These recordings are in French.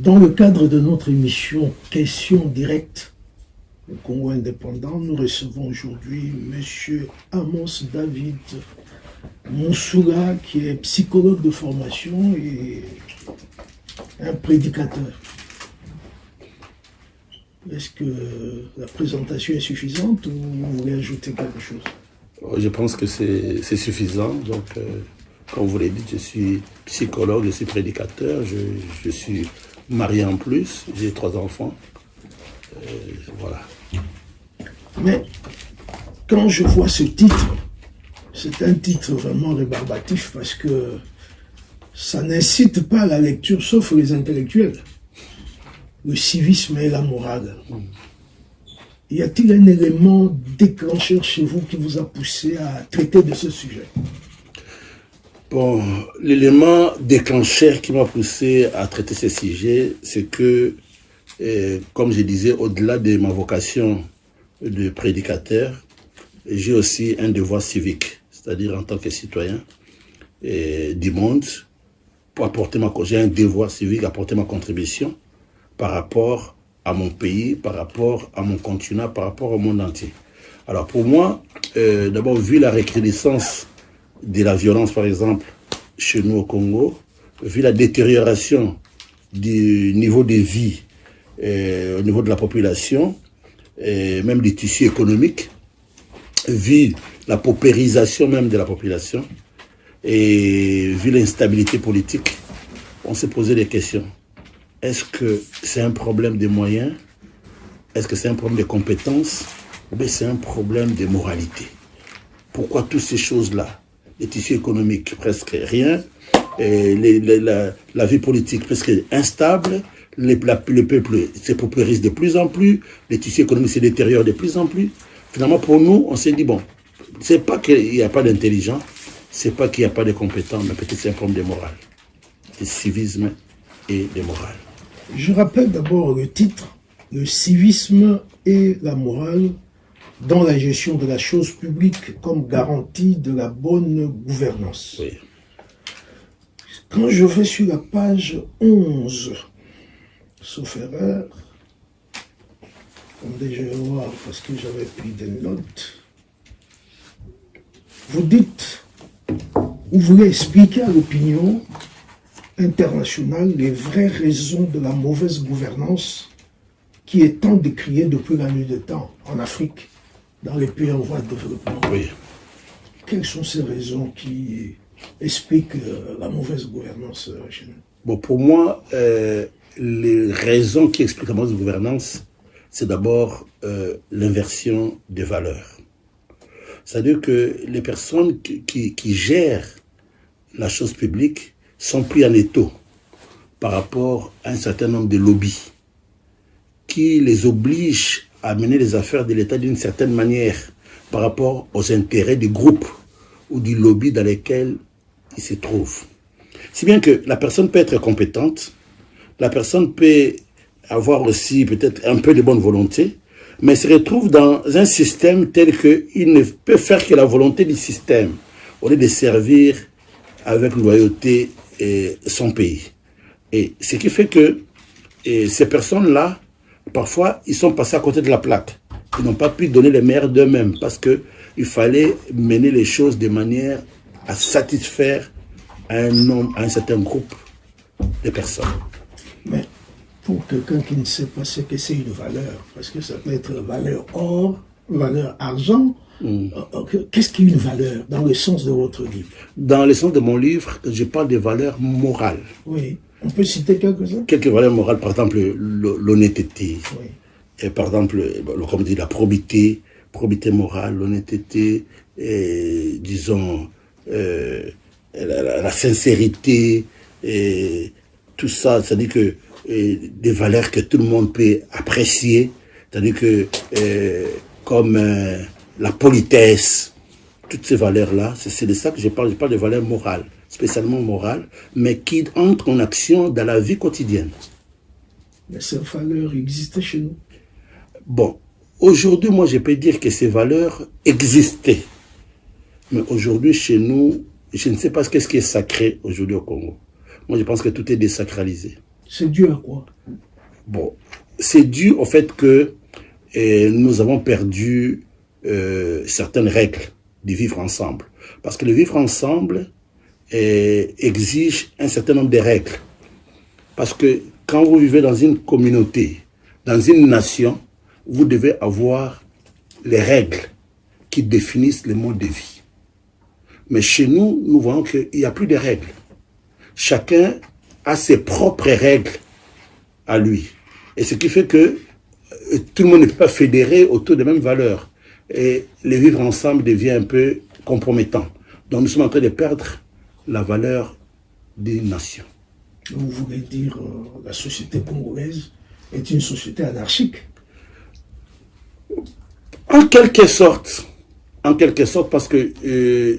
Dans le cadre de notre émission Questions directes, le Congo indépendant, nous recevons aujourd'hui M. Amos David Moussouga, qui est psychologue de formation et un prédicateur. Est-ce que la présentation est suffisante ou vous voulez ajouter quelque chose? Je pense que c'est suffisant. Donc, comme vous l'avez dit, je suis psychologue, je suis prédicateur, je suis marié en plus, j'ai 3 enfants. Voilà. Mais quand je vois ce titre, c'est un titre vraiment rébarbatif parce que ça n'incite pas à la lecture, sauf les intellectuels. Le civisme et la morale. Y a-t-il un élément déclencheur chez vous qui vous a poussé à traiter de ce sujet? Bon, l'élément déclencheur qui m'a poussé à traiter ce sujet, c'est que, comme je disais, au-delà de ma vocation de prédicateur, j'ai aussi un devoir civique, c'est-à-dire en tant que citoyen du monde, pour apporter j'ai un devoir civique, apporter ma contribution par rapport à mon pays, par rapport à mon continent, par rapport au monde entier. Alors pour moi, d'abord, vu la recrudescence de la violence, par exemple, chez nous au Congo, vu la détérioration du niveau de vie au niveau de la population, même des tissus économiques, vu la paupérisation même de la population, et vu l'instabilité politique, on s'est posé des questions. Est-ce que c'est un problème de moyens? Est-ce que c'est un problème de compétences? Ou bien c'est un problème de moralité? Pourquoi toutes ces choses-là? Les tissus économiques, presque rien. Et la vie politique, presque instable. Le peuple se paupérise de plus en plus. Les tissus économiques se détériorent de plus en plus. Finalement, pour nous, on s'est dit, bon, c'est pas qu'il n'y a pas d'intelligence, c'est pas qu'il n'y a pas de compétences, mais peut-être c'est un problème de morale, de civisme et de morale. Je rappelle d'abord le titre, le civisme et la morale dans la gestion de la chose publique comme garantie de la bonne gouvernance. Oui. Quand je vais sur la page 11, sauf erreur, attendez, je vais voir parce que j'avais pris des notes. Vous dites, vous voulez expliquer à l'opinion internationale les vraies raisons de la mauvaise gouvernance qui est tant décriée depuis la nuit des temps en Afrique, dans les pays en voie de développement. Oui. Quelles sont ces raisons qui expliquent la mauvaise gouvernance chez nous? Bon, pour moi, les raisons qui expliquent la mauvaise gouvernance, c'est d'abord l'inversion des valeurs. C'est-à-dire que les personnes qui gèrent la chose publique sont pris en étau par rapport à un certain nombre de lobbies qui les obligent à mener les affaires de l'État d'une certaine manière par rapport aux intérêts du groupe ou du lobby dans lesquels ils se trouvent. Si bien que la personne peut être compétente, la personne peut avoir aussi peut-être un peu de bonne volonté, mais se retrouve dans un système tel qu'il ne peut faire que la volonté du système, au lieu de servir avec loyauté son pays. Et ce qui fait que ces personnes-là, parfois, ils sont passés à côté de la plaque. Ils n'ont pas pu donner le meilleur d'eux-mêmes parce qu'il fallait mener les choses de manière à satisfaire un certain groupe de personnes. Mais pour quelqu'un qui ne sait pas ce que c'est une valeur, parce que ça peut être valeur or, valeur argent, qu'est-ce qu'est une valeur dans le sens de votre livre? Dans le sens de mon livre, je parle des valeurs morales. Oui. On peut citer quelques-uns? Quelques valeurs morales, par exemple l'honnêteté. Oui. Et par exemple, comme dit, la probité morale, l'honnêteté, disons, la sincérité, et tout ça, c'est-à-dire que des valeurs que tout le monde peut apprécier, c'est-à-dire que comme la politesse, toutes ces valeurs-là, c'est de ça que je parle de valeurs morales, spécialement morales, mais qui entrent en action dans la vie quotidienne. Mais ces valeurs existent chez nous? Bon, aujourd'hui, moi, je peux dire que ces valeurs existaient. Mais aujourd'hui, chez nous, je ne sais pas ce qui est sacré aujourd'hui au Congo. Moi, je pense que tout est désacralisé. C'est dû à quoi? Bon, c'est dû au fait que nous avons perdu certaines règles de vivre ensemble. Parce que le vivre ensemble exige un certain nombre de règles. Parce que quand vous vivez dans une communauté, dans une nation, vous devez avoir les règles qui définissent le mode de vie. Mais chez nous, nous voyons qu'il n'y a plus de règles. Chacun a ses propres règles à lui. Et ce qui fait que tout le monde ne peut pas fédérer autour des mêmes valeurs. Et le vivre ensemble devient un peu compromettant. Donc nous sommes en train de perdre la valeur des nations. Vous voulez dire la société congolaise est une société anarchique? En quelque sorte, parce que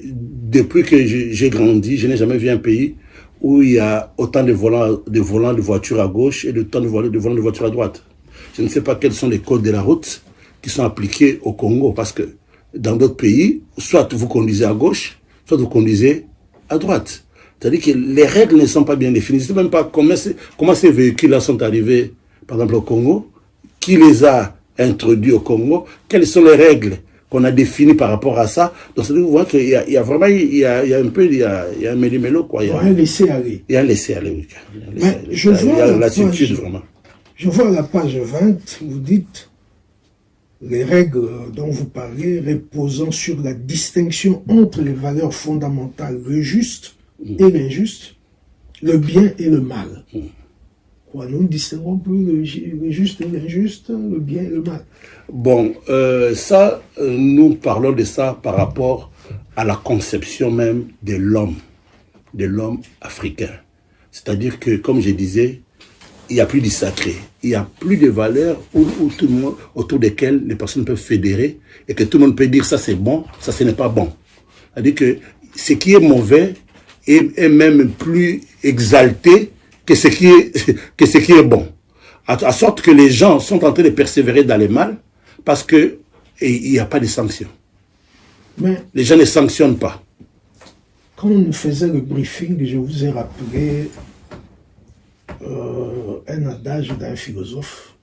depuis que j'ai grandi, je n'ai jamais vu un pays où il y a autant de volants de voitures à gauche et autant de volants de voitures à droite. Je ne sais pas quels sont les codes de la route qui sont appliqués au Congo, parce que dans d'autres pays, soit vous conduisez à gauche, soit vous conduisez à droite. C'est-à-dire que les règles ne sont pas bien définies. Je ne sais même pas comment ces véhicules-là sont arrivés, par exemple, au Congo, qui les a introduits au Congo, quelles sont les règles qu'on a définies par rapport à ça. Donc, c'est-à-dire que vous voyez qu'il y a vraiment, il y a un méli-mélo, quoi. Il y a un laisser-aller. Il y a un laisser-aller, oui. Mais je vois il y a l'attitude, vraiment. Je vois à la page 20, vous dites les règles dont vous parlez reposant sur la distinction entre les valeurs fondamentales, le juste et l'injuste, le bien et le mal. Quoi, nous ne distinguons plus le juste et l'injuste, le bien et le mal. Bon, nous parlons de ça par rapport à la conception même de l'homme africain. C'est-à-dire que, comme je disais, il n'y a plus du sacré, il n'y a plus de valeurs tout le monde, autour desquelles les personnes peuvent fédérer et que tout le monde peut dire ça c'est bon, ça ce n'est pas bon. C'est-à-dire que ce qui est mauvais est même plus exalté que ce qui est bon. À sorte que les gens sont en train de persévérer dans le mal parce qu'il n'y a pas de sanctions. Mais les gens ne sanctionnent pas. Quand on faisait le briefing, je vous ai rappelé un adage d'un philosophe.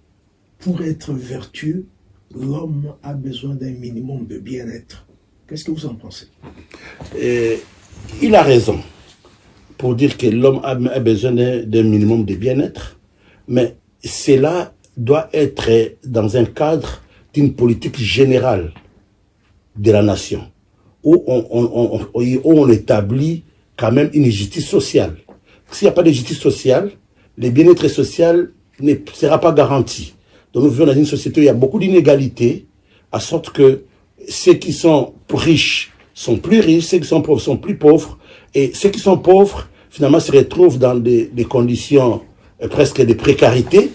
Pour être vertueux, l'homme a besoin d'un minimum de bien-être. Qu'est-ce que vous en pensez? Il a raison pour dire que l'homme a besoin d'un minimum de bien-être, mais cela doit être dans un cadre d'une politique générale de la nation, où on établit quand même une justice sociale. S'il n'y a pas de justice sociale, le bien-être social ne sera pas garanti. Donc nous vivons dans une société où il y a beaucoup d'inégalités, à sorte que ceux qui sont riches sont plus riches, ceux qui sont pauvres sont plus pauvres, et ceux qui sont pauvres, finalement, se retrouvent dans des conditions presque de précarité,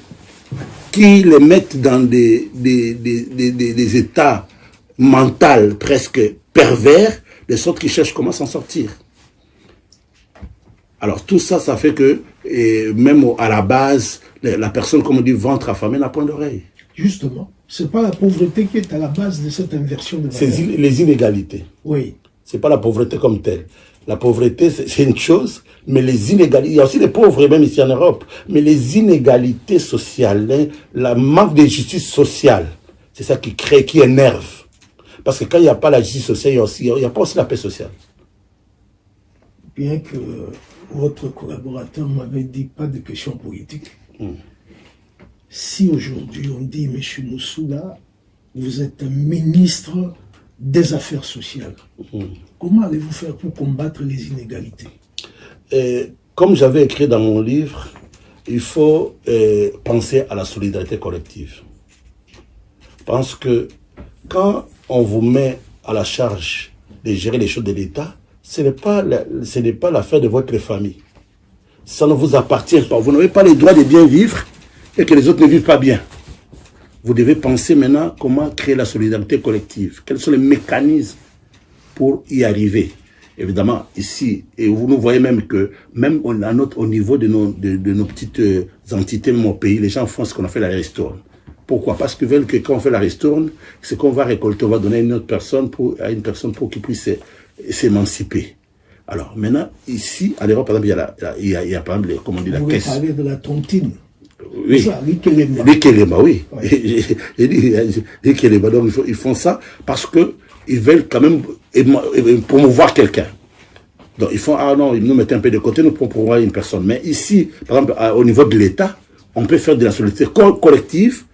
qui les mettent dans des états mentaux presque pervers, de sorte qu'ils cherchent comment s'en sortir. Alors tout ça, ça fait que, même à la base, la personne, comme on dit, ventre affamé n'a point d'oreille. Justement, c'est pas la pauvreté qui est à la base de cette inversion de valeur. C'est les inégalités. Oui. C'est pas la pauvreté comme telle. La pauvreté, c'est une chose, mais les inégalités, il y a aussi des pauvres, même ici en Europe, mais les inégalités sociales, la manque de justice sociale, c'est ça qui crée, qui énerve. Parce que quand il n'y a pas la justice sociale, il n'y a pas aussi la paix sociale. Bien que votre collaborateur m'avait dit pas de questions politiques. Si aujourd'hui on dit, M. Moussouda, vous êtes un ministre des Affaires sociales, comment allez-vous faire pour combattre les inégalités? Comme j'avais écrit dans mon livre, il faut penser à la solidarité collective. Je pense que quand on vous met à la charge de gérer les choses de l'État, ce n'est pas l'affaire de votre famille. Ça ne vous appartient pas. Vous n'avez pas le droit de bien vivre et que les autres ne vivent pas bien. Vous devez penser maintenant comment créer la solidarité collective. Quels sont les mécanismes pour y arriver? Évidemment, ici, et vous nous voyez même que, même au niveau de nos petites entités, même au pays, les gens font ce qu'on a fait la ristourne. Pourquoi? Parce qu'ils veulent que quand on fait la ristourne, ce qu'on va récolter, on va donner à une autre personne, à une personne pour qu'il puisse s'émanciper. Alors, maintenant, ici, à l'Europe, par exemple, il y a par exemple, comment on dit, la caisse. Vous parlez de la tontine. Oui. Ça, l'Ikelema. L'Ikelema, oui. Ouais. J'ai dit l'Ikelema. Donc, ils font ça parce qu'ils veulent quand même promouvoir quelqu'un. Donc, ils font, ah non, ils nous mettent un peu de côté, nous pour promouvoir une personne. Mais ici, par exemple, au niveau de l'État, on peut faire de la solidarité collective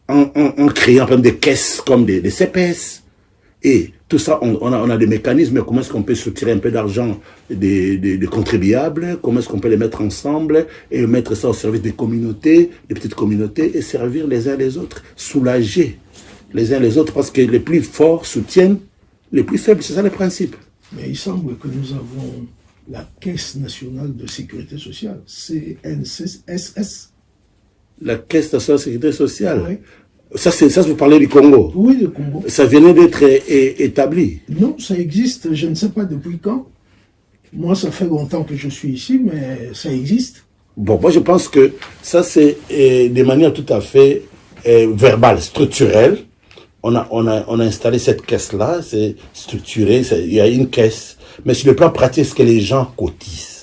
en créant par exemple, des caisses comme des CPS. Et tout ça, on a des mécanismes. Comment est-ce qu'on peut soutirer un peu d'argent des contribuables? Comment est-ce qu'on peut les mettre ensemble et mettre ça au service des communautés, des petites communautés, et servir les uns les autres, soulager les uns les autres, parce que les plus forts soutiennent les plus faibles. C'est ça le principe. Mais il semble que nous avons la Caisse nationale de sécurité sociale, CNSS. La Caisse nationale de sécurité sociale. Oui. Ça, vous parlez du Congo. Oui, le Congo. Ça venait d'être établi. Non, ça existe, je ne sais pas depuis quand. Moi, ça fait longtemps que je suis ici, mais ça existe. Bon, moi, je pense que ça, c'est de manière tout à fait verbale, structurelle. On a installé cette caisse-là, c'est structuré, il y a une caisse. Mais sur le plan pratique, est-ce que les gens cotisent?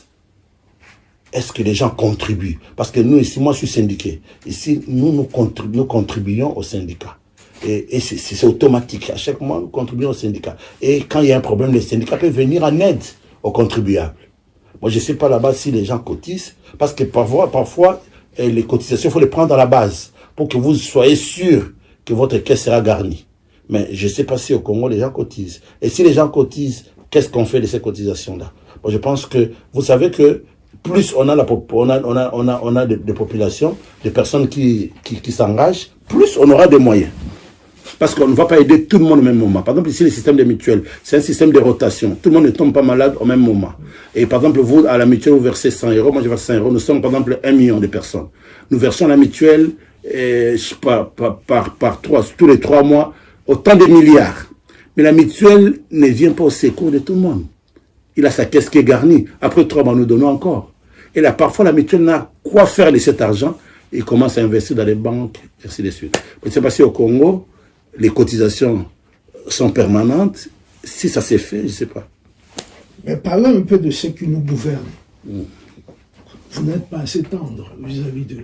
Est-ce que les gens contribuent? Parce que nous, ici, moi, je suis syndiqué. Ici, nous contribuons au syndicat. Et c'est automatique. À chaque mois, nous contribuons au syndicat. Et quand il y a un problème, le syndicat peut venir en aide aux contribuables. Moi, je ne sais pas là-bas si les gens cotisent. Parce que parfois les cotisations, il faut les prendre à la base pour que vous soyez sûr que votre caisse sera garnie. Mais je ne sais pas si au Congo, les gens cotisent. Et si les gens cotisent, qu'est-ce qu'on fait de ces cotisations-là? Bon, je pense que, vous savez que plus on a des populations, des personnes qui s'engagent, plus on aura des moyens. Parce qu'on ne va pas aider tout le monde au même moment. Par exemple, ici, le système des mutuelles, c'est un système de rotation. Tout le monde ne tombe pas malade au même moment. Et par exemple, vous, à la mutuelle, vous versez 100 euros, moi je verse 100 euros. Nous sommes, par exemple, 1 million de personnes. Nous versons à la mutuelle tous les 3 mois autant de milliards. Mais la mutuelle ne vient pas au secours de tout le monde. Il a sa caisse qui est garnie. Après 3 mois, nous donnons encore. Et là, parfois, la mutuelle n'a quoi faire de cet argent. Il commence à investir dans les banques, et ainsi de suite. Je ne sais pas si au Congo, les cotisations sont permanentes. Si ça s'est fait, je ne sais pas. Mais parlons un peu de ceux qui nous gouvernent. Vous n'êtes pas assez tendre vis-à-vis d'eux.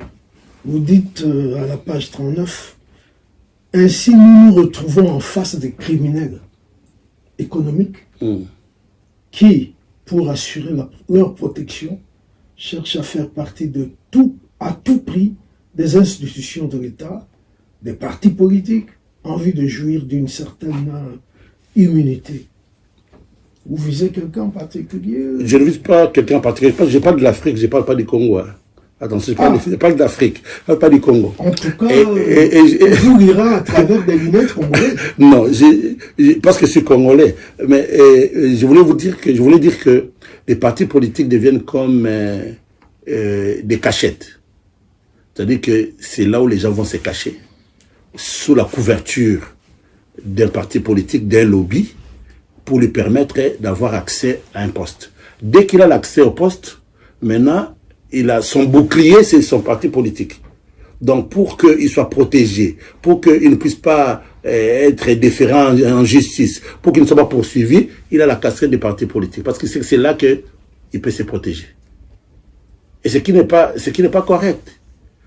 Vous dites à la page 39, « Ainsi nous nous retrouvons en face des criminels économiques qui, pour assurer leur protection, cherchent à faire partie à tout prix des institutions de l'État, des partis politiques, en vue de jouir d'une certaine immunité. » Vous visez quelqu'un en particulier? Je ne vise pas quelqu'un en particulier. Je parle de l'Afrique, je ne parle pas du Congo. Hein. Attention, je parle d'Afrique, je ne parle pas du Congo. En tout cas, vous lira à travers des lunettes congolaises. Non, parce que je suis congolais. Mais je voulais dire que les partis politiques deviennent comme des cachettes. C'est-à-dire que c'est là où les gens vont se cacher, sous la couverture d'un parti politique, d'un lobby, pour lui permettre d'avoir accès à un poste. Dès qu'il a l'accès au poste, maintenant, il a son bouclier, c'est son parti politique. Donc, pour qu'il soit protégé, pour qu'il ne puisse pas être déférent en justice, pour qu'il ne soit pas poursuivi, il a la casquette des partis politiques. Parce que c'est là qu'il peut se protéger. Et ce qui n'est pas correct.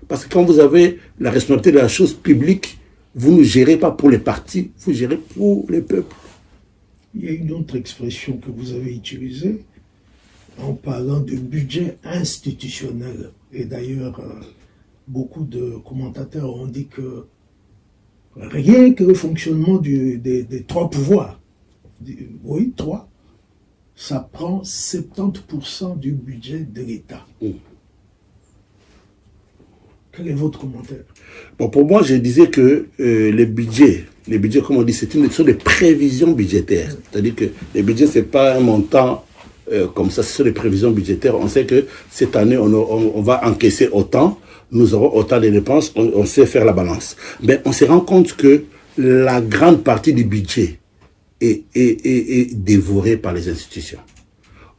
Parce que quand vous avez la responsabilité de la chose publique, vous ne gérez pas pour les partis, vous gérez pour les peuples. Il y a une autre expression que vous avez utilisée en parlant de budget institutionnel. Et d'ailleurs, beaucoup de commentateurs ont dit que rien que le fonctionnement des 3 pouvoirs, oui, 3, ça prend 70% du budget de l'État. Quel est votre commentaire? Bon, pour moi, je disais que les budgets, comme on dit, ce sont des prévisions budgétaires. C'est-à-dire que les budgets, ce n'est pas un montant comme ça, ce sont des prévisions budgétaires. On sait que cette année, on va encaisser autant, nous aurons autant de dépenses, on sait faire la balance. Mais on se rend compte que la grande partie du budget est dévorée par les institutions.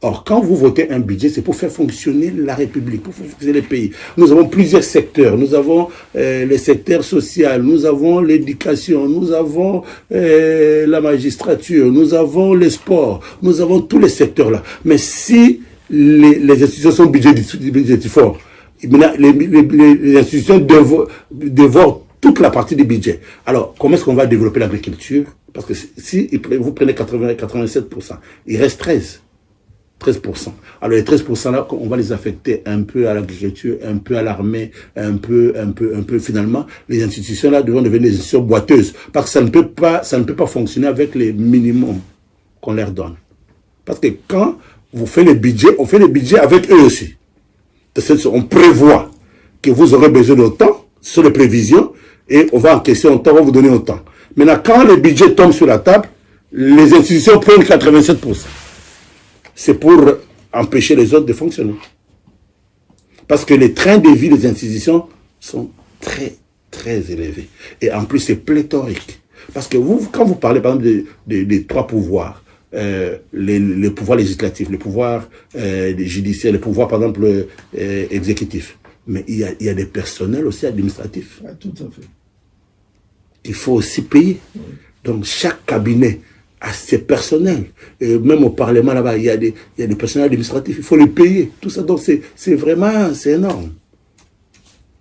Or, quand vous votez un budget, c'est pour faire fonctionner la République, pour faire fonctionner les pays. Nous avons plusieurs secteurs. Nous avons les secteurs sociaux, nous avons l'éducation, nous avons la magistrature, nous avons les sports, nous avons tous les secteurs là. Mais si les institutions sont budgétivores, les institutions dévorent toute la partie du budget. Alors, comment est-ce qu'on va développer l'agriculture? Parce que si vous prenez 87%, il reste 13%. Alors les 13% là, on va les affecter un peu à l'agriculture, un peu à l'armée, un peu, finalement, les institutions là devront devenir des institutions boiteuses. Parce que ça ne peut pas fonctionner avec les minimums qu'on leur donne. Parce que quand vous faites les budgets, on fait les budgets avec eux aussi. On prévoit que vous aurez besoin d'autant, sur les prévisions, et on va encaisser autant, on va vous donner autant. Maintenant, quand les budgets tombent sur la table, les institutions prennent 87%. C'est pour empêcher les autres de fonctionner. Parce que les trains de vie des institutions sont très, très élevés. Et en plus, c'est pléthorique. Parce que quand vous parlez, par exemple, des trois pouvoirs, les pouvoirs législatifs, les pouvoirs judiciaires, les pouvoirs, par exemple, exécutifs, mais il y a des personnels aussi administratifs. Ah, tout à fait. Il faut aussi payer. Oui. Donc, chaque cabinet a ses personnels. Et même au Parlement, là-bas, il y a des personnels administratifs. Il faut les payer. Tout ça, donc, c'est vraiment, c'est énorme.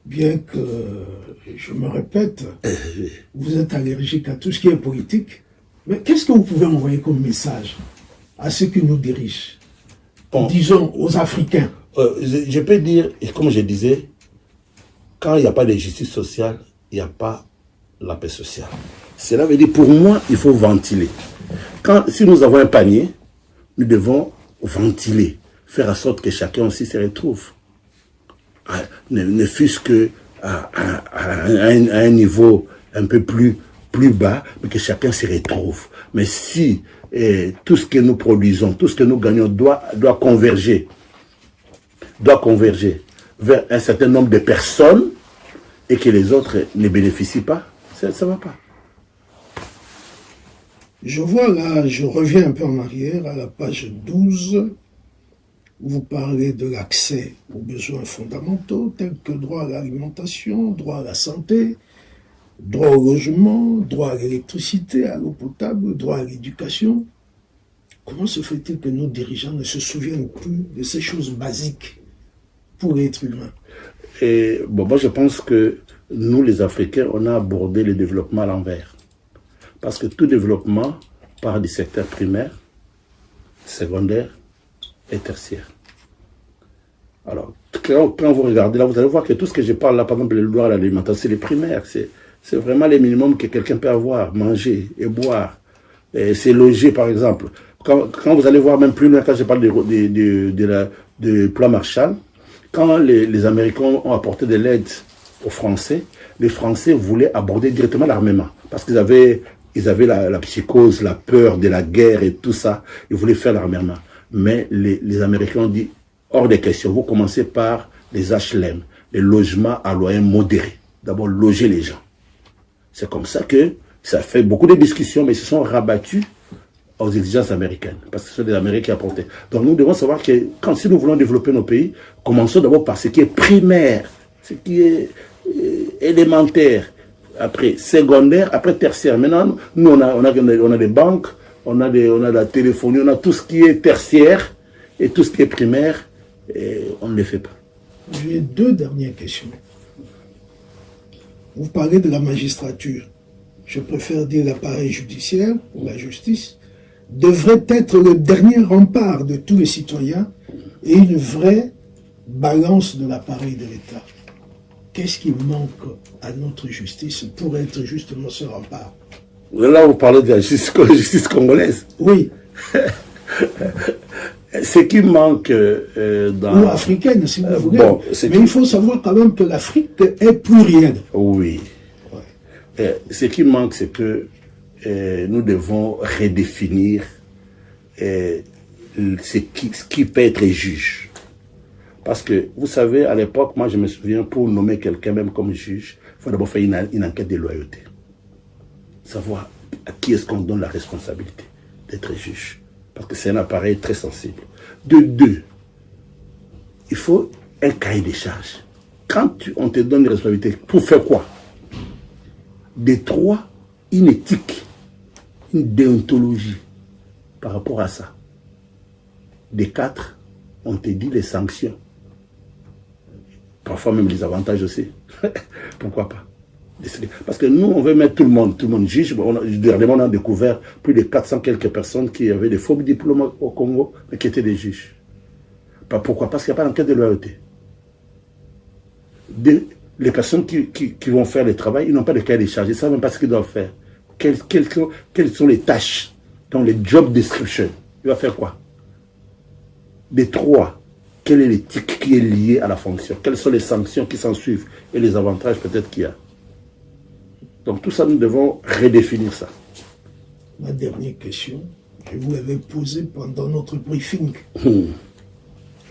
Bien que, je me répète, vous êtes allergique à tout ce qui est politique. Mais qu'est-ce que vous pouvez envoyer comme message à ceux qui nous dirigent? Disons, aux Africains. Je peux dire, et comme je disais, quand il n'y a pas de justice sociale, il n'y a pas la paix sociale. Cela veut dire, pour moi, il faut ventiler. Si nous avons un panier, nous devons ventiler, faire en sorte que chacun aussi se retrouve. Ne fût-ce qu'à un niveau un peu plus bas, mais que chacun se retrouve. Mais si tout ce que nous produisons, tout ce que nous gagnons doit converger vers un certain nombre de personnes et que les autres ne bénéficient pas, ça ne va pas. Je vois là, je reviens un peu en arrière à la page 12, où vous parlez de l'accès aux besoins fondamentaux tels que droit à l'alimentation, droit à la santé, droit au logement, droit à l'électricité, à l'eau potable, droit à l'éducation. Comment se fait-il que nos dirigeants ne se souviennent plus de ces choses basiques pour l'être humain? Et bon, moi je pense que nous les Africains, on a abordé le développement à l'envers. Parce que tout développement part du secteur primaire, secondaire et tertiaire. Alors, quand vous regardez là, vous allez voir que tout ce que je parle là, par exemple, le droit à l'alimentation, c'est les primaires. C'est vraiment les minimums que quelqu'un peut avoir, manger et boire. C'est loger, par exemple. Quand vous allez voir même plus loin, quand je parle de plan Marshall, quand les Américains ont apporté de l'aide aux Français, les Français voulaient aborder directement l'armement. Parce qu'ils avaient la psychose, la peur de la guerre et tout ça. Ils voulaient faire l'armement. Mais les Américains ont dit, hors des questions, vous commencez par les HLM, les logements à loyer modéré. D'abord, loger les gens. C'est comme ça que ça fait beaucoup de discussions, mais ils se sont rabattus aux exigences américaines, parce que ce sont des Américains qui apportaient. Donc nous devons savoir que si nous voulons développer nos pays, commençons d'abord par ce qui est primaire, ce qui est élémentaire, après secondaire, après tertiaire. Maintenant, nous on a des banques, on a la téléphonie, on a tout ce qui est tertiaire et tout ce qui est primaire, et on ne le fait pas. J'ai deux dernières questions. Vous parlez de la magistrature. Je préfère dire l'appareil judiciaire, ou la justice, devrait être le dernier rempart de tous les citoyens et une vraie balance de l'appareil de l'État. Qu'est-ce qui manque à notre justice pour être justement ce rempart? Là, vous parlez de la justice congolaise. Oui. Ce qui manque dans... Ou africaine, si vous voulez. Bon, mais il faut savoir quand même que l'Afrique est plurielle. Oui. Ouais. Ce qui manque, c'est que nous devons redéfinir ce qui peut être juge. Parce que, vous savez, à l'époque, moi je me souviens, pour nommer quelqu'un même comme juge, il faut d'abord faire une enquête de loyauté. Savoir à qui est-ce qu'on donne la responsabilité d'être juge. parce que c'est un appareil très sensible. De deux, il faut un cahier des charges. Quand on te donne des responsabilités, pour faire quoi? De trois, une éthique, une déontologie par rapport à ça. De quatre, on te dit les sanctions. Parfois même les avantages aussi. Pourquoi pas? Parce que nous, on veut mettre tout le monde juge. Dernièrement, on a découvert plus de 400 quelques personnes qui avaient des faux diplômes au Congo, mais qui étaient des juges. Pourquoi? Parce qu'il n'y a pas d'enquête de loyauté. Les personnes qui vont faire le travail, ils n'ont pas de cahier des charges, ils ne savent même pas ce qu'ils doivent faire. Quelles sont les tâches dans les job descriptions? Il va faire quoi? Des trois, quelle est l'éthique qui est liée à la fonction? Quelles sont les sanctions qui s'en suivent et les avantages peut-être qu'il y a? Donc tout ça, nous devons redéfinir ça. Ma dernière question, je vous l'avais posée pendant notre briefing.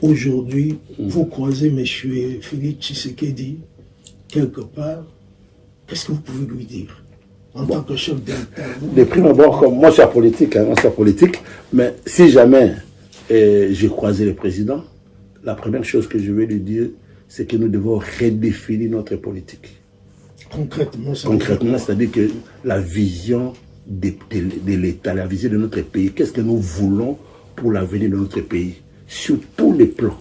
Aujourd'hui, vous croisez M. Félix Tshisekedi quelque part, qu'est-ce que vous pouvez lui dire en tant que chef d'État? De prime abord, comme moi je suis politique, mais si jamais j'ai croisé le président, la première chose que je vais lui dire, c'est que nous devons redéfinir notre politique. Concrètement, c'est-à-dire que la vision de l'État, la vision de notre pays, qu'est-ce que nous voulons pour l'avenir de notre pays, sur tous les plans.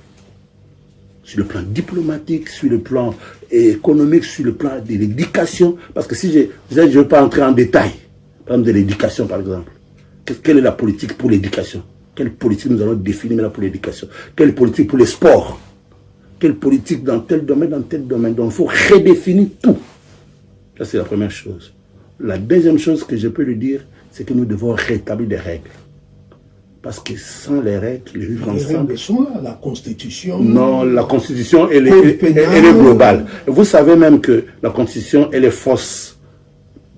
Sur le plan diplomatique, sur le plan économique, sur le plan de l'éducation. Parce que si je ne veux pas entrer en détail, par exemple de l'éducation par exemple, quelle est la politique pour l'éducation? Quelle politique nous allons définir pour l'éducation? Quelle politique pour les sports? Quelle politique dans tel domaine, dans tel domaine? Donc il faut redéfinir tout. Ça, c'est la première chose. La deuxième chose que je peux lui dire, c'est que nous devons rétablir des règles. Parce que sans les règles, les règles sont là, la Constitution. Non, la Constitution, elle est globale. Vous savez même que la Constitution, elle est fausse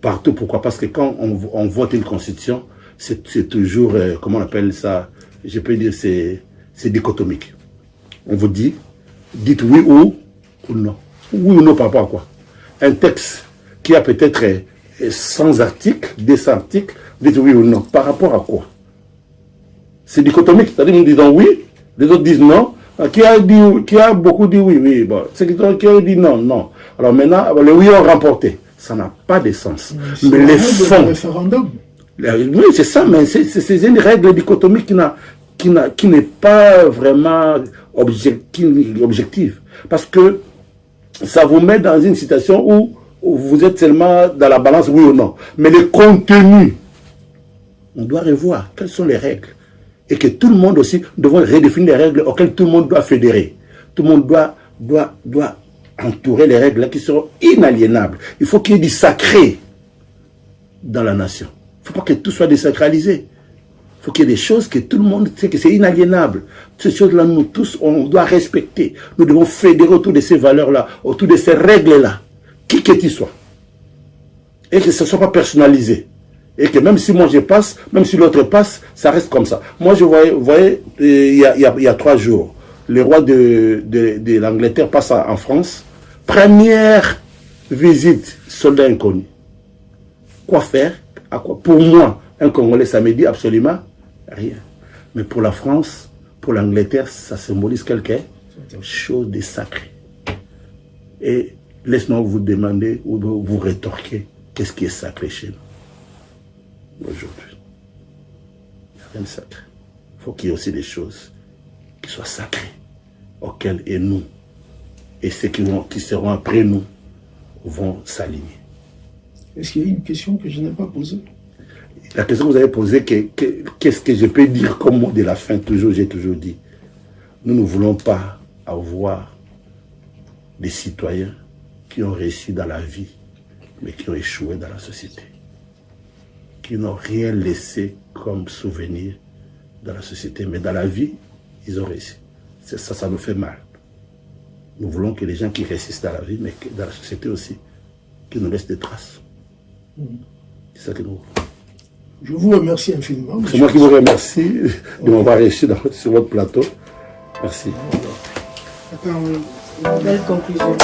partout. Pourquoi? Parce que quand on vote une Constitution, c'est toujours, comment on appelle ça? Je peux dire, c'est dichotomique. On vous dit, dites oui ou non. Oui ou non par rapport à quoi? Un texte qui a peut-être 100 articles, 200 articles, dites oui ou non. Par rapport à quoi? C'est dichotomique, c'est-à-dire nous disons oui, les autres disent non. Qui a beaucoup dit oui, oui. Bon, c'est qui a dit non, non. Alors maintenant, les oui ont remporté. Ça n'a pas de sens. Mais les fonds... référendum. Oui, c'est ça, mais c'est une règle dichotomique qui n'est pas vraiment objective. Parce que ça vous met dans une situation où vous êtes seulement dans la balance oui ou non. Mais le contenu, on doit revoir quelles sont les règles. Et que tout le monde aussi doit redéfinir les règles auxquelles tout le monde doit fédérer. Tout le monde doit entourer les règles là qui seront inaliénables. Il faut qu'il y ait du sacré dans la nation. Il ne faut pas que tout soit désacralisé. Il faut qu'il y ait des choses que tout le monde sait que c'est inaliénable. Ces choses-là, nous tous, on doit respecter. Nous devons fédérer autour de ces valeurs-là, autour de ces règles-là, qui que tu sois. Et que ce ne soit pas personnalisé. Et que même si moi je passe, même si l'autre passe, ça reste comme ça. Moi je voyais il y a 3 jours, le roi de l'Angleterre passe en France. Première visite, soldat inconnu. Quoi faire? À quoi? Pour moi, un Congolais, ça me dit absolument rien. Mais pour la France, pour l'Angleterre, ça symbolise quelque chose de sacré. Et laisse-moi vous demander ou vous rétorquer, qu'est-ce qui est sacré chez nous? Aujourd'hui, il n'y a rien de sacré. Il faut qu'il y ait aussi des choses qui soient sacrées, auxquelles et nous, et ceux qui seront après nous, vont s'aligner. Est-ce qu'il y a une question que je n'ai pas posée? La question que vous avez posée, qu'est-ce que je peux dire comme mot de la fin? J'ai toujours dit, nous ne voulons pas avoir des citoyens qui ont réussi dans la vie, mais qui ont échoué dans la société. Qui n'ont rien laissé comme souvenir dans la société. Mais dans la vie, ils ont réussi. Ça nous fait mal. Nous voulons que les gens qui réussissent dans la vie, mais dans la société aussi, qui nous laissent des traces. C'est ça que nous voulons. Je vous remercie infiniment. C'est moi qui vous remercie de m'avoir réussi sur votre plateau. Merci. Attends, une belle conclusion.